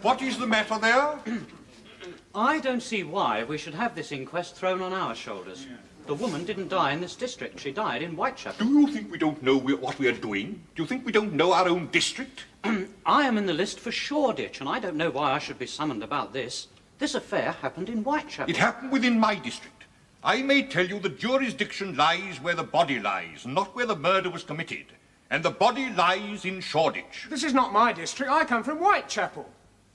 What is the matter there? I don't see why we should have this inquest thrown on our shoulders. The woman didn't die in this district. She died in Whitechapel. Do you think we don't know what we are doing? Do you think we don't know our own district? I am in the list for Shoreditch, and I don't know why I should be summoned about this. This affair happened in Whitechapel. It happened within my district. I may tell you the jurisdiction lies where the body lies, not where the murder was committed. And the body lies in Shoreditch. This is not my district. I come from Whitechapel.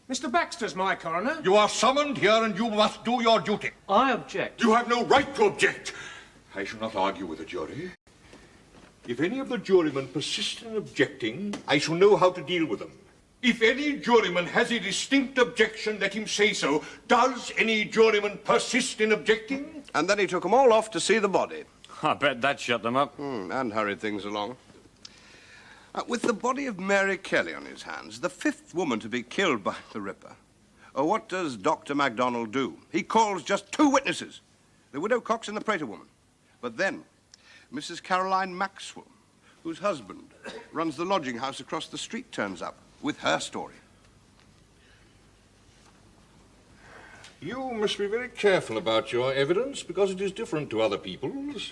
Mr. Baxter's my coroner. You are summoned here and you must do your duty. I object. You have no right to object. I shall not argue with the jury. If any of the jurymen persist in objecting, I shall know how to deal with them. If any juryman has a distinct objection, let him say so. Does any juryman persist in objecting? And then he took them all off to see the body. I bet that shut them up. And hurried things along. With the body of Mary Kelly on his hands, the fifth woman to be killed by the Ripper, what does Dr. MacDonald do? He calls just two witnesses, the widow Cox and the Prater woman. But then, Mrs. Caroline Maxwell, whose husband runs the lodging house across the street, turns up with her story. You must be very careful about your evidence because it is different to other people's.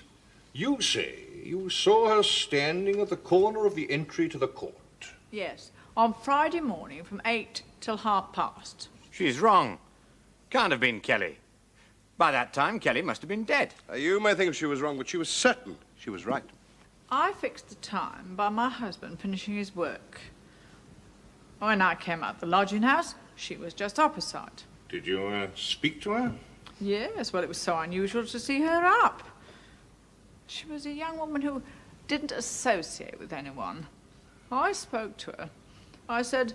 You say you saw her standing at the corner of the entry to the court. Yes, on Friday morning from 8 till past. She's wrong. Can't have been Kelly. By that time, Kelly must have been dead. You may think she was wrong, but she was certain she was right. I fixed the time by my husband finishing his work. When I came out the lodging house, she was just opposite. Did you speak to her? Yes, well, it was so unusual to see her up. She was a young woman who didn't associate with anyone. I spoke to her. I said,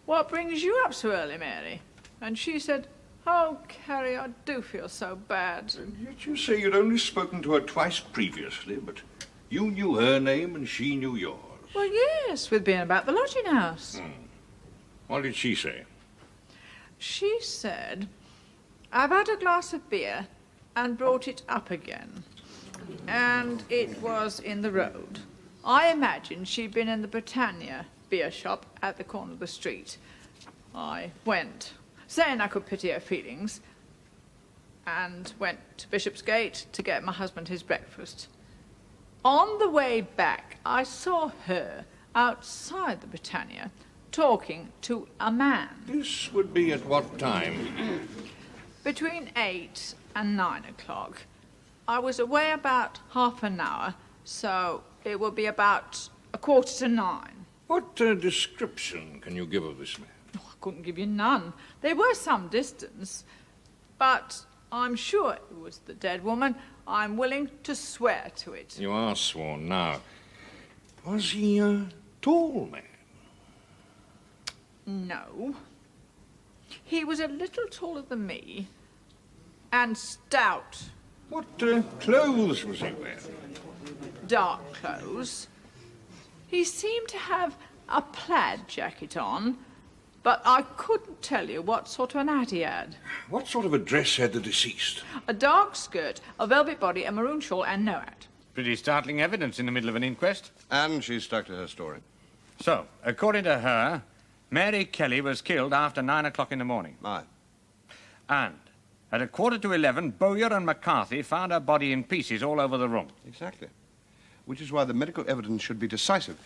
"What brings you up so early, Mary?" And she said, "Oh, Carrie, I do feel so bad." And yet you say you'd only spoken to her twice previously, but you knew her name and she knew yours. Well, yes, we'd been about the lodging house. What did she say? She said, "I've had a glass of beer and brought it up again." And it was in the road. I imagined she'd been in the Britannia beer shop at the corner of the street. I went, saying I could pity her feelings, and went to Bishopsgate to get my husband his breakfast. On the way back, I saw her outside the Britannia talking to a man. This would be at what time? Between 8 and 9 o'clock. I was away about half an hour, so it will be about 8:45. What description can you give of this man? Oh, I couldn't give you none. They were some distance, but I'm sure it was the dead woman. I'm willing to swear to it. You are sworn now. Was he a tall man? No. He was a little taller than me, and stout. What clothes was he wearing? Dark clothes. He seemed to have a plaid jacket on, but I couldn't tell you what sort of an hat he had. What sort of a dress had the deceased? A dark skirt, a velvet body, a maroon shawl, and no hat. Pretty startling evidence in the middle of an inquest. And she stuck to her story. So, according to her, Mary Kelly was killed after 9 o'clock in the morning. Aye. And at 11:15, Bowyer and McCarthy found her body in pieces all over the room. Exactly. Which is why the medical evidence should be decisive.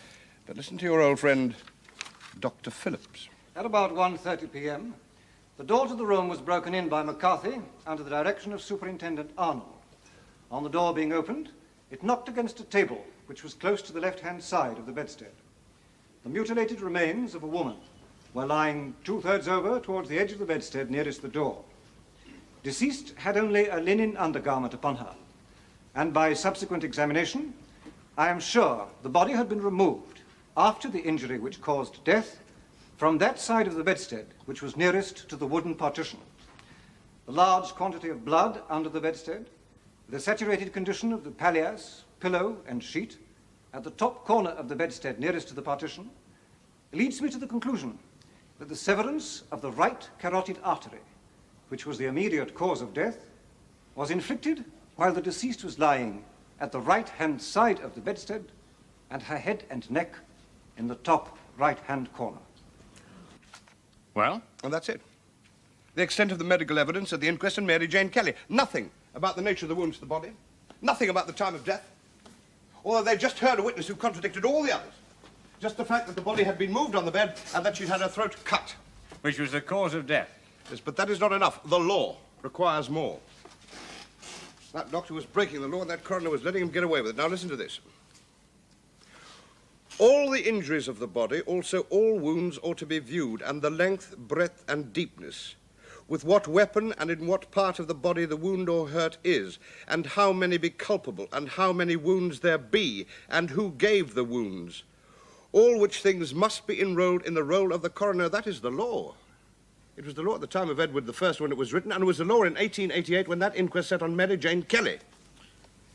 But listen to your old friend, Dr. Phillips. At about 1:30 p.m., the door to the room was broken in by McCarthy under the direction of Superintendent Arnold. On the door being opened, it knocked against a table which was close to the left-hand side of the bedstead. The mutilated remains of a woman were lying 2/3 over towards the edge of the bedstead nearest the door. Deceased had only a linen undergarment upon her, and by subsequent examination, I am sure the body had been removed after the injury which caused death from that side of the bedstead which was nearest to the wooden partition. The large quantity of blood under the bedstead, the saturated condition of the palliasse, pillow, and sheet at the top corner of the bedstead nearest to the partition, leads me to the conclusion that the severance of the right carotid artery, which was the immediate cause of death, was inflicted while the deceased was lying at the right-hand side of the bedstead and her head and neck in the top right-hand corner. Well? And that's it. The extent of the medical evidence at the inquest on Mary Jane Kelly. Nothing about the nature of the wounds to the body. Nothing about the time of death. Although they just heard a witness who contradicted all the others. Just the fact that the body had been moved on the bed and that she'd had her throat cut. Which was the cause of death. Yes, but that is not enough. The law requires more. That doctor was breaking the law and that coroner was letting him get away with it. Now listen to this. All the injuries of the body, also all wounds, ought to be viewed, and the length, breadth, and deepness, with what weapon and in what part of the body the wound or hurt is, and how many be culpable, and how many wounds there be, and who gave the wounds. All which things must be enrolled in the roll of the coroner. That is the law. It was the law at the time of Edward I when it was written, and it was the law in 1888 when that inquest set on Mary Jane Kelly.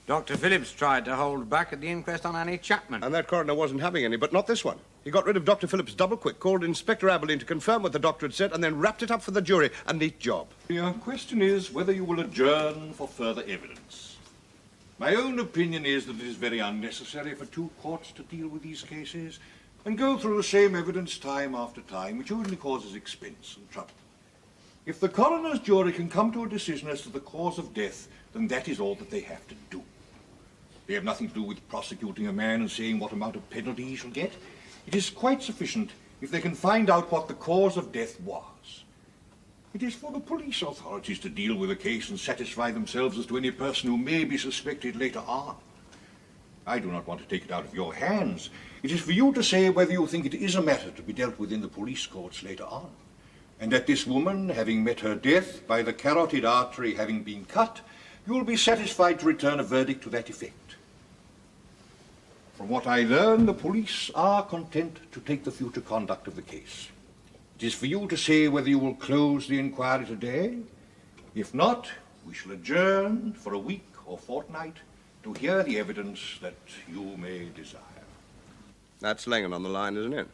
Dr. Phillips tried to hold back at the inquest on Annie Chapman. And that coroner wasn't having any, but not this one. He got rid of Dr. Phillips double quick, called Inspector Aberlin to confirm what the doctor had said, and then wrapped it up for the jury. A neat job. Your question is whether you will adjourn for further evidence. My own opinion is that it is very unnecessary for two courts to deal with these cases and go through the same evidence time after time, which only causes expense and trouble. If the coroner's jury can come to a decision as to the cause of death, then that is all that they have to do. They have nothing to do with prosecuting a man and saying what amount of penalty he shall get. It is quite sufficient if they can find out what the cause of death was. It is for the police authorities to deal with the case and satisfy themselves as to any person who may be suspected later on. I do not want to take it out of your hands. It is for you to say whether you think it is a matter to be dealt with in the police courts later on, and that this woman, having met her death by the carotid artery having been cut, you will be satisfied to return a verdict to that effect. From what I learn, the police are content to take the future conduct of the case. It is for you to say whether you will close the inquiry today. If not, we shall adjourn for a week or fortnight to hear the evidence that you may desire. That's Langan on the line, isn't it?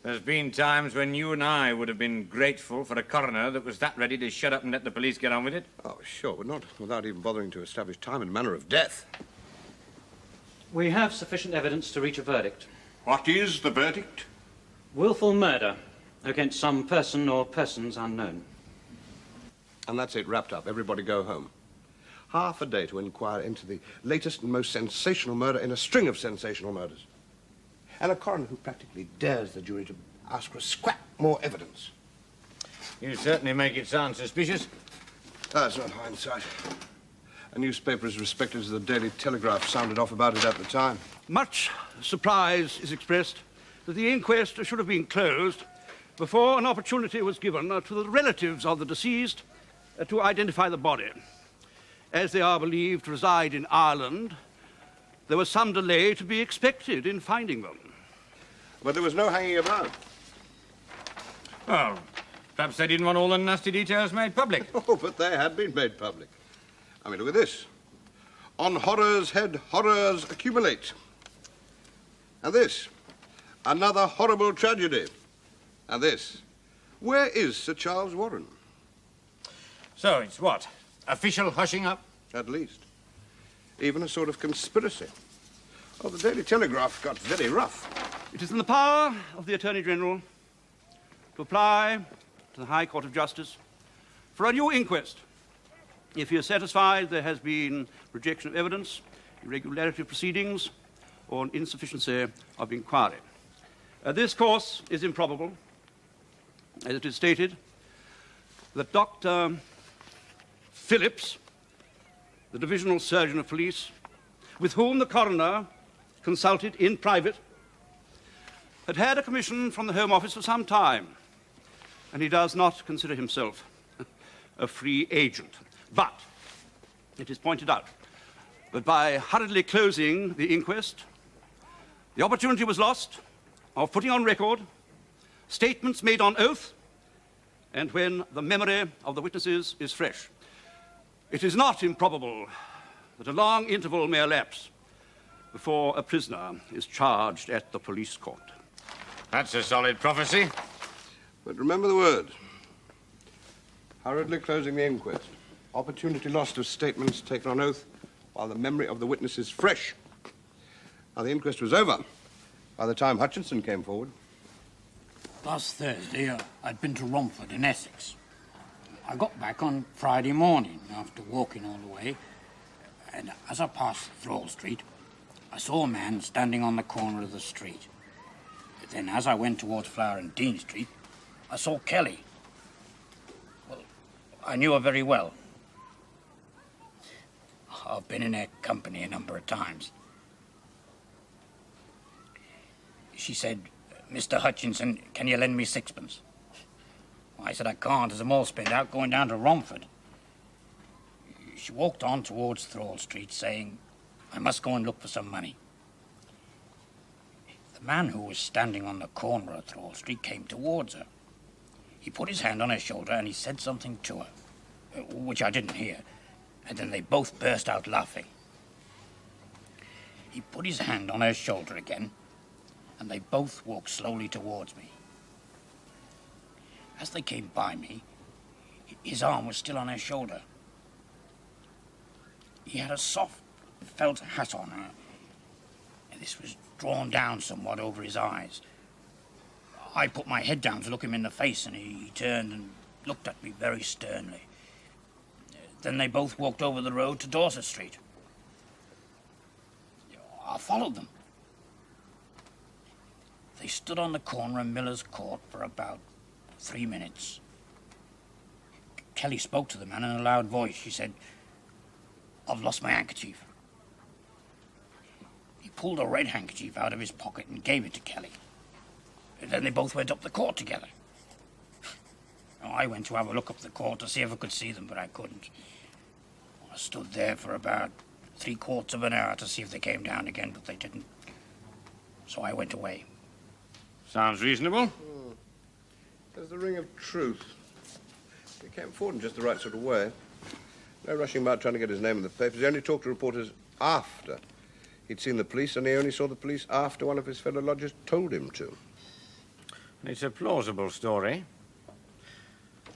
There's been times when you and I would have been grateful for a coroner that was that ready to shut up and let the police get on with it. Oh, sure, but not without even bothering to establish time and manner of death. We have sufficient evidence to reach a verdict. What is the verdict? Willful murder against some person or persons unknown. And that's it, wrapped up. Everybody go home. Half a day to inquire into the latest and most sensational murder in a string of sensational murders. And a coroner who practically dares the jury to ask for a scrap more evidence. You certainly make it sound suspicious. That's not hindsight. A newspaper as respected as the Daily Telegraph sounded off about it at the time. Much surprise is expressed that the inquest should have been closed before an opportunity was given to the relatives of the deceased to identify the body. As they are believed to reside in Ireland, there was some delay to be expected in finding them. But there was no hanging about. Well, perhaps they didn't want all the nasty details made public. Oh, but they had been made public. I mean, look at this. On horror's head, horrors accumulate. And this, another horrible tragedy. And this, where is Sir Charles Warren? So it's what? Official hushing up? At least. Even a sort of conspiracy. Oh, the Daily Telegraph got very rough. It is in the power of the Attorney General to apply to the High Court of Justice for a new inquest. If he is satisfied there has been rejection of evidence, irregularity of proceedings, or an insufficiency of inquiry. This course is improbable, as it is stated that Dr. Phillips, the Divisional Surgeon of Police, with whom the coroner consulted in private, had had a commission from the Home Office for some time, and he does not consider himself a free agent. But it is pointed out that by hurriedly closing the inquest, the opportunity was lost of putting on record statements made on oath and when the memory of the witnesses is fresh. It is not improbable that a long interval may elapse before a prisoner is charged at the police court. That's a solid prophecy. But remember the word. Hurriedly closing the inquest. Opportunity lost of statements taken on oath while the memory of the witness is fresh. Now, the inquest was over by the time Hutchinson came forward. Last Thursday, I'd been to Romford in Essex. I got back on Friday morning after walking all the way, and as I passed Thrall Street, I saw a man standing on the corner of the street. Then as I went towards Flower and Dean Street, I saw Kelly. Well, I knew her very well. I've been in her company a number of times. She said, "Mr. Hutchinson, can you lend me sixpence?" I said, "I can't, as I'm all spent out going down to Romford." She walked on towards Thrall Street, saying, "I must go and look for some money." The man who was standing on the corner of Thrall Street came towards her. He put his hand on her shoulder and he said something to her, which I didn't hear, and then they both burst out laughing. He put his hand on her shoulder again, and they both walked slowly towards me. As they came by me, his arm was still on her shoulder. He had a soft felt hat on her, and this was drawn down somewhat over his eyes. I put my head down to look him in the face, and he turned and looked at me very sternly. Then they both walked over the road to Dorset Street. I followed them. They stood on the corner of Miller's Court for about 3 minutes. Kelly spoke to the man in a loud voice. She said, "I've lost my handkerchief." He pulled a red handkerchief out of his pocket and gave it to Kelly. And then they both went up the court together. I went to have a look up the court to see if I could see them, but I couldn't. I stood there for about 3/4 of an hour to see if they came down again, but they didn't. So I went away. Sounds reasonable. There's the ring of truth. He came forward in just the right sort of way. No rushing about trying to get his name in the papers. He only talked to reporters after he'd seen the police, and he only saw the police after one of his fellow lodgers told him to. It's a plausible story.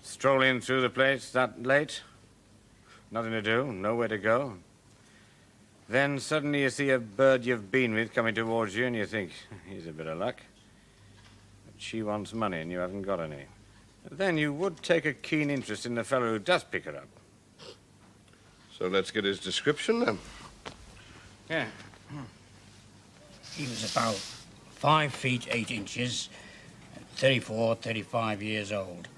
Strolling through the place that late, nothing to do, nowhere to go. Then suddenly you see a bird you've been with coming towards you and you think, he's a bit of luck. But she wants money and you haven't got any. Then you would take a keen interest in the fellow who does pick her up. So let's get his description then. Yeah. He was about 5 feet 8 inches, 34, 35 years old.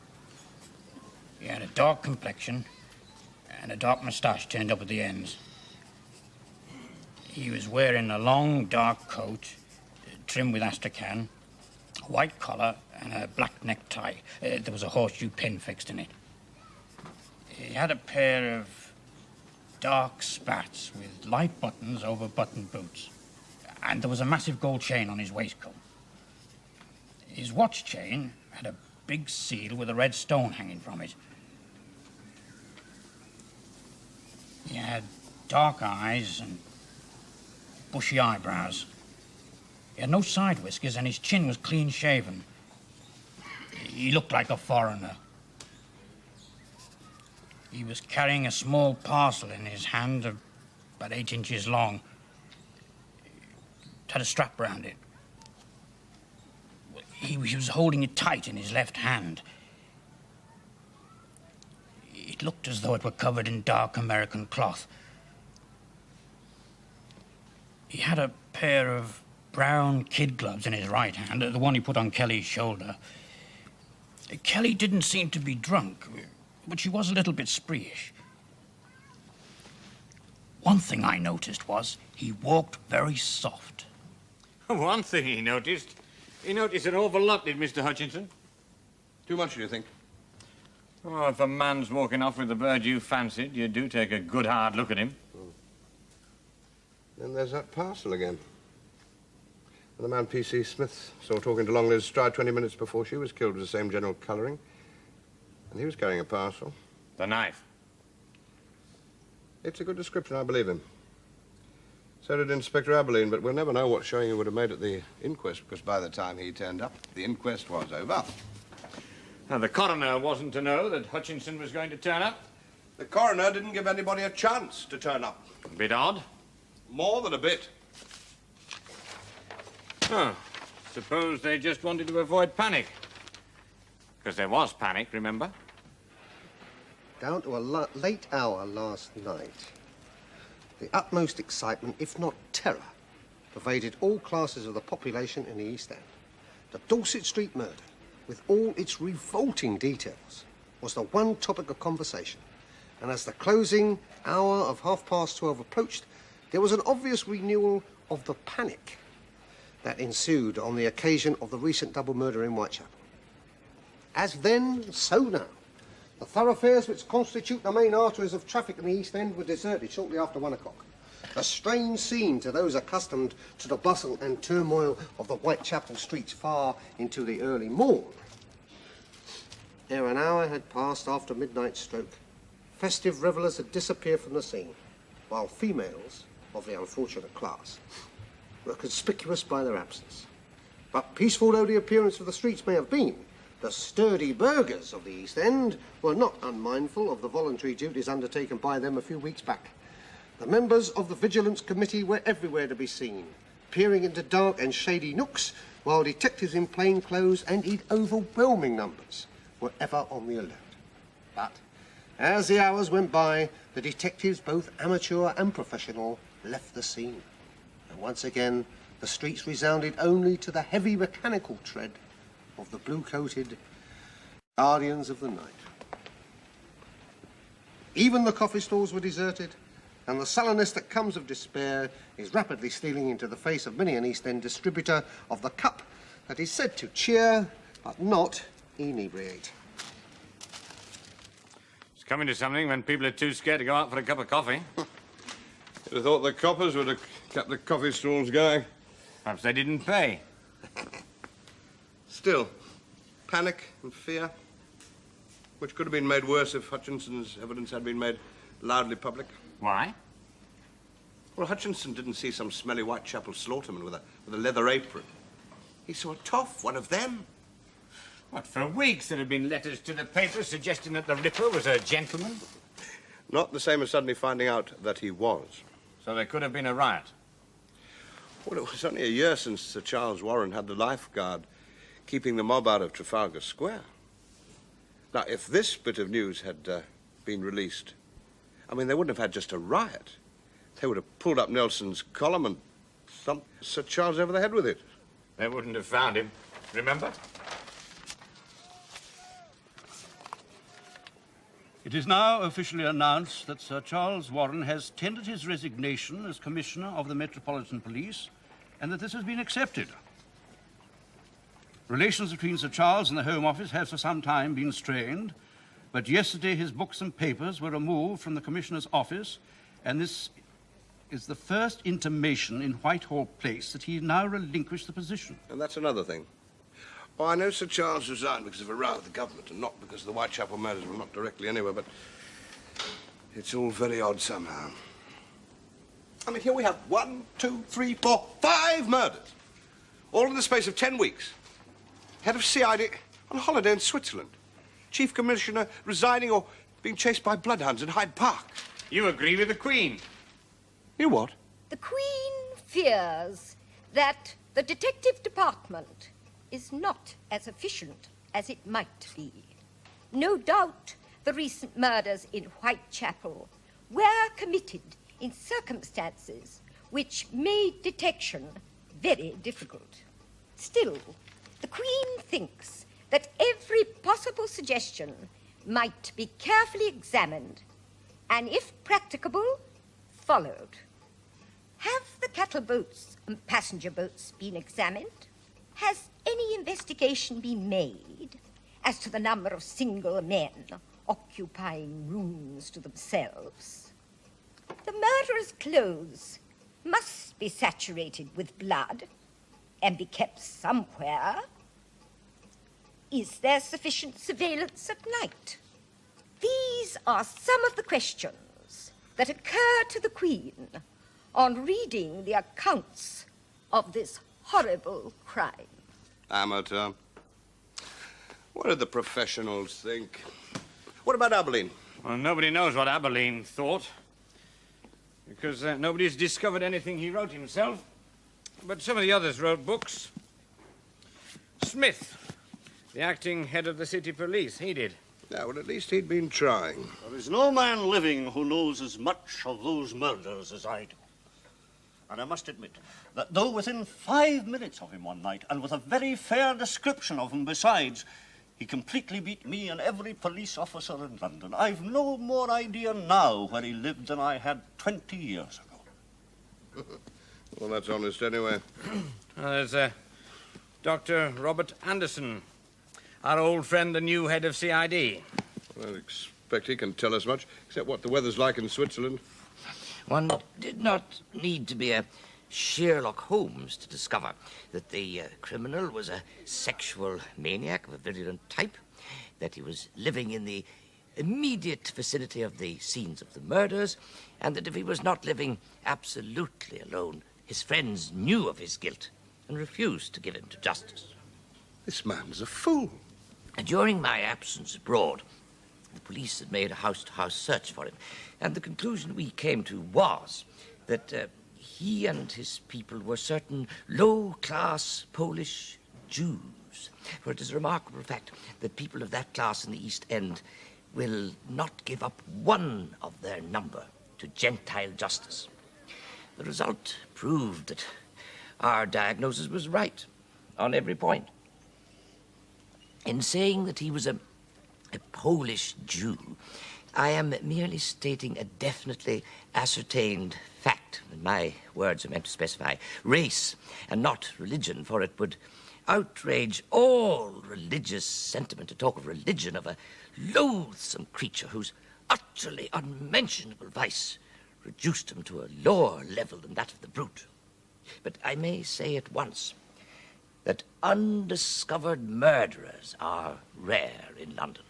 He had a dark complexion and a dark moustache turned up at the ends. He was wearing a long, dark coat, trimmed with astrakhan, a white collar and a black necktie. There was a horseshoe pin fixed in it. He had a pair of dark spats with light buttons over button boots, and there was a massive gold chain on his waistcoat. His watch chain had a big seal with a red stone hanging from it. He had dark eyes and bushy eyebrows. He had no side whiskers and his chin was clean shaven. He looked like a foreigner. He was carrying a small parcel in his hand of about 8 inches long. It had a strap round it. He was holding it tight in his left hand. It looked as though it were covered in dark American cloth. He had a pair of brown kid gloves in his right hand, the one he put on Kelly's shoulder. Kelly didn't seem to be drunk, but she was a little bit spreeish. One thing I noticed was he walked very soft. One thing he noticed an awful lot, did Mr. Hutchinson. Too much, do you think? Oh, if a man's walking off with the bird you fancied, you do take a good hard look at him. Then there's that parcel again. And the man P.C. Smith saw talking to Long Liz Stride 20 minutes before she was killed was the same general colouring. And he was carrying a parcel. The knife. It's a good description, I believe him. So did Inspector Aberline, but we'll never know what showing he would have made at the inquest, because by the time he turned up, the inquest was over. Now, the coroner wasn't to know that Hutchinson was going to turn up. The coroner didn't give anybody a chance to turn up. A bit odd. More than a bit. Oh, suppose they just wanted to avoid panic. Because there was panic, remember? Down to a late hour last night, the utmost excitement, if not terror, pervaded all classes of the population in the East End. The Dorset Street murder, with all its revolting details, was the one topic of conversation. And as the closing hour of 12:30 approached, there was an obvious renewal of the panic that ensued on the occasion of the recent double murder in Whitechapel. As then, so now, the thoroughfares which constitute the main arteries of traffic in the East End were deserted shortly after 1 o'clock. A strange scene to those accustomed to the bustle and turmoil of the Whitechapel streets far into the early morn. Ere an hour had passed after midnight stroke, festive revellers had disappeared from the scene, while females of the unfortunate class were conspicuous by their absence. But peaceful though the appearance of the streets may have been, the sturdy burghers of the East End were not unmindful of the voluntary duties undertaken by them a few weeks back. The members of the Vigilance Committee were everywhere to be seen, peering into dark and shady nooks, while detectives in plain clothes and in overwhelming numbers were ever on the alert. But as the hours went by, the detectives, both amateur and professional, left the scene. And once again, the streets resounded only to the heavy mechanical tread of the blue-coated guardians of the night. Even the coffee stalls were deserted, and the sullenness that comes of despair is rapidly stealing into the face of many an East End distributor of the cup that is said to cheer, but not inebriate. It's coming to something when people are too scared to go out for a cup of coffee. You'd have thought the coppers would have kept the coffee stalls going. Perhaps they didn't pay. Still, panic and fear, which could have been made worse if Hutchinson's evidence had been made loudly public. Why? Well, Hutchinson didn't see some smelly Whitechapel slaughterman with a leather apron. He saw a toff, one of them. What, for weeks there had been letters to the papers suggesting that the Ripper was a gentleman? Not the same as suddenly finding out that he was. So there could have been a riot. Well, it was only a year since Sir Charles Warren had the lifeguard keeping the mob out of Trafalgar Square. Now, if this bit of news had been released, I mean, they wouldn't have had just a riot. They would have pulled up Nelson's column and thumped Sir Charles over the head with it. They wouldn't have found him, remember? It is now officially announced that Sir Charles Warren has tendered his resignation as Commissioner of the Metropolitan Police, and that this has been accepted. Relations between Sir Charles and the Home Office have for some time been strained, but yesterday his books and papers were removed from the Commissioner's office, and this is the first intimation in Whitehall Place that he now relinquished the position. And that's another thing. Oh, I know Sir Charles resigned because of a row with the government and not because the Whitechapel murders were not directly anywhere, but it's all very odd somehow. I mean, here we have 1, 2, 3, 4, 5 murders, all in the space of 10 weeks. Head of CID on holiday in Switzerland. Chief Commissioner resigning or being chased by bloodhounds in Hyde Park. You agree with the Queen? You what? The Queen fears that the detective department is not as efficient as it might be. No doubt the recent murders in Whitechapel were committed in circumstances which made detection very difficult. Still, the Queen thinks that every possible suggestion might be carefully examined and, if practicable, followed. Have the cattle boats and passenger boats been examined? Has any investigation been made as to the number of single men occupying rooms to themselves? The murderer's clothes must be saturated with blood and be kept somewhere. Is there sufficient surveillance at night? These are some of the questions that occur to the Queen on reading the accounts of this horrible crime. Amateur. What do the professionals think? What about Abilene? Well, nobody knows what Abilene thought, because nobody's discovered anything he wrote himself. But some of the others wrote books. Smith The acting head of the city police, he did. Yeah, well, at least he'd been trying. There is no man living who knows as much of those murders as I do. And I must admit that though within 5 minutes of him one night, and with a very fair description of him besides, he completely beat me and every police officer in London, I've no more idea now where he lived than I had 20 years ago. Well, that's honest anyway. There's Dr. Robert Anderson, our old friend, the new head of CID. I expect he can tell us much, except what the weather's like in Switzerland. One did not need to be a Sherlock Holmes to discover that the criminal was a sexual maniac of a virulent type, that he was living in the immediate vicinity of the scenes of the murders, and that if he was not living absolutely alone, his friends knew of his guilt and refused to give him to justice. This man's a fool. During my absence abroad, the police had made a house-to-house search for him, and the conclusion we came to was that he and his people were certain low-class Polish Jews. For it is a remarkable fact that people of that class in the East End will not give up one of their number to Gentile justice. The result proved that our diagnosis was right on every point. In saying that he was a Polish Jew, I am merely stating a definitely ascertained fact. My words are meant to specify race and not religion, for it would outrage all religious sentiment to talk of religion of a loathsome creature whose utterly unmentionable vice reduced him to a lower level than that of the brute. But I may say at once that undiscovered murderers are rare in London,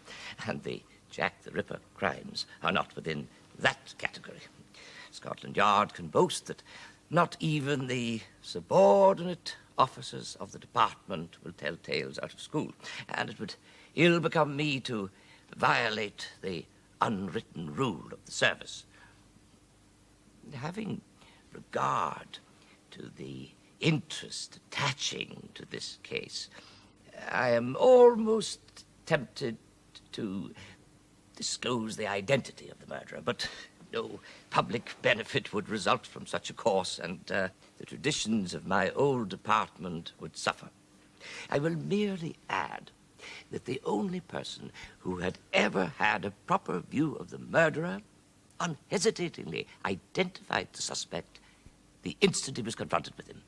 and the Jack the Ripper crimes are not within that category. Scotland Yard can boast that not even the subordinate officers of the department will tell tales out of school, and it would ill become me to violate the unwritten rule of the service. Having regard to the interest attaching to this case, I am almost tempted to disclose the identity of the murderer, but no public benefit would result from such a course, and the traditions of my old department would suffer. I will merely add that the only person who had ever had a proper view of the murderer unhesitatingly identified the suspect the instant he was confronted with him.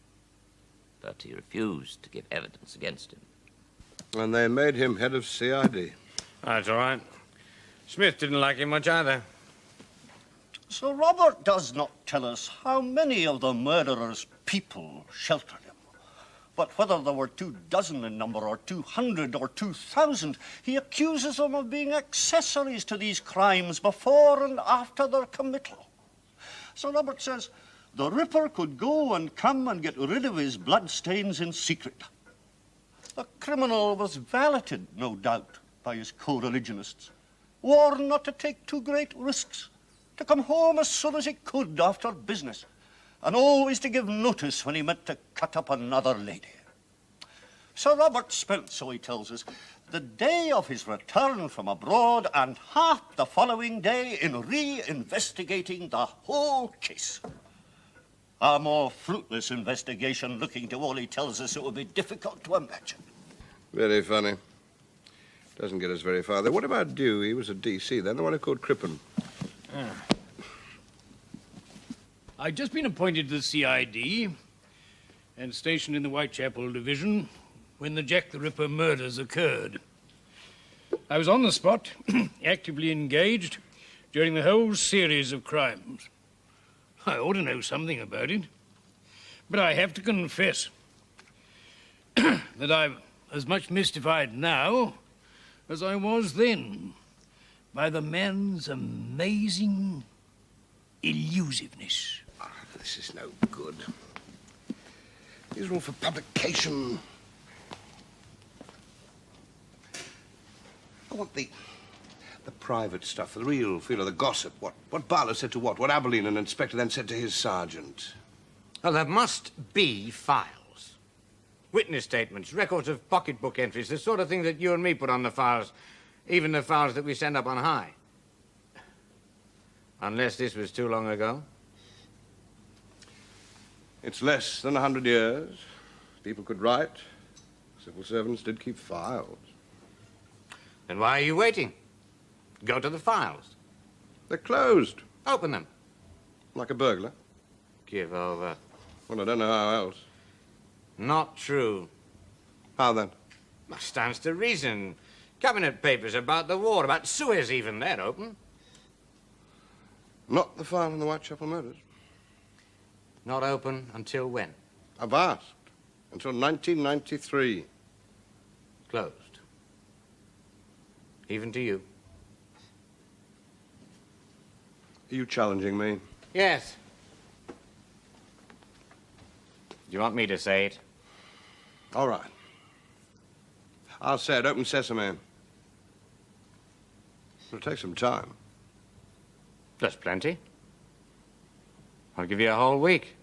But he refused to give evidence against him. And they made him head of CID. That's all right. Smith didn't like him much either. Sir Robert does not tell us how many of the murderer's people sheltered him. But whether there were 24 in number, or 200, or 2,000, he accuses them of being accessories to these crimes before and after their committal. Sir Robert says the Ripper could go and come and get rid of his bloodstains in secret. The criminal was valeted, no doubt, by his co-religionists, warned not to take too great risks, to come home as soon as he could after business, and always to give notice when he meant to cut up another lady. Sir Robert spent, so he tells us, the day of his return from abroad and half the following day in re-investigating the whole case. A more fruitless investigation, looking to all he tells us, it would be difficult to imagine. Very funny. Doesn't get us very far. Though, what about Dew? He was a DC then, the one who called Crippen. I'd just been appointed to the CID and stationed in the Whitechapel division when the Jack the Ripper murders occurred. I was on the spot, actively engaged during the whole series of crimes. I ought to know something about it, but I have to confess that I'm as much mystified now as I was then by the man's amazing elusiveness. This is no good. These are all for publication. I want the private stuff, the real feel of the gossip. What Barlow said to what Aberlin and Inspector then said to his sergeant. Well, there must be files. Witness statements, records of pocketbook entries, the sort of thing that you and me put on the files, even the files that we send up on high. Unless this was too long ago. It's less than 100 years. People could write. Civil servants did keep files. Then why are you waiting? Go to the files. They're closed. Open them. Like a burglar. Give over. Well, I don't know how else. Not true. How then? Stands to reason. Cabinet papers about the war, about Suez even, they're open. Not the file on the Whitechapel murders. Not open until when? I've asked. Until 1993. Closed. Even to you. Are you challenging me? Yes. Do you want me to say it? All right. I'll say it. Open sesame. It'll take some time. That's plenty. I'll give you a whole week.